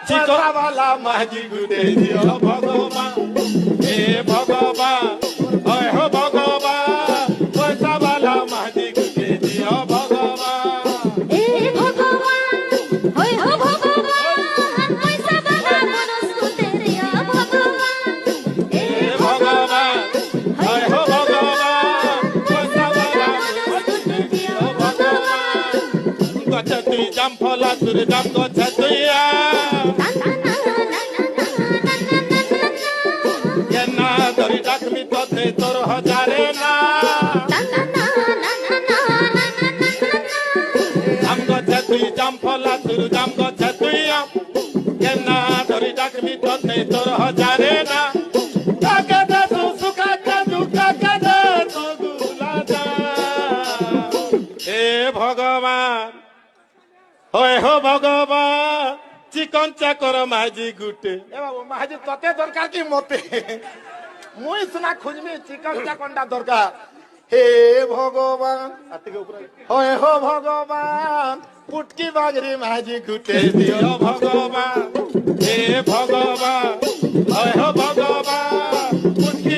পয়সাওয়ালা মাঝি গুটে দিও ভগবান হে ভগবান হয় হো ভগবান পয়সাওয়ালা মাঝি গুটে দিও ভগবান এ ভগবান হয় হো ভগবান পয়সা বালা বনস্তুতে দিও ভগবান এ ভগবান হয় হো ভগবান পয়সাওয়ালা বনস্তুতে দিও ভগবান গছ তুই জাম ফলা তোর দাম গছ তুই কেনা ধরি ডাকমি তোতে তোর হজারে না আম গছ তুই জাম ফলা তোর দাম গছ তুই কেনা ধরি ডাকমি তোতে তোর হজারে না কাকে দে তু সুখা কাজু কাকে দে তু গুলা যা হে ভগবান হয় হো ভগবান চিকন চাকর মাঝি গুটে এ বাবু মাঝি তোতে দরকার কি মতে মুই সুনা খুঁজমি চিকন চাকনটা দরকার হে ভগবান হয় হো ভগবান পুটকি বাগরি মাঝি গুটে দিও ভগবান হে ভগবান হয় হো ভগবান পুটকি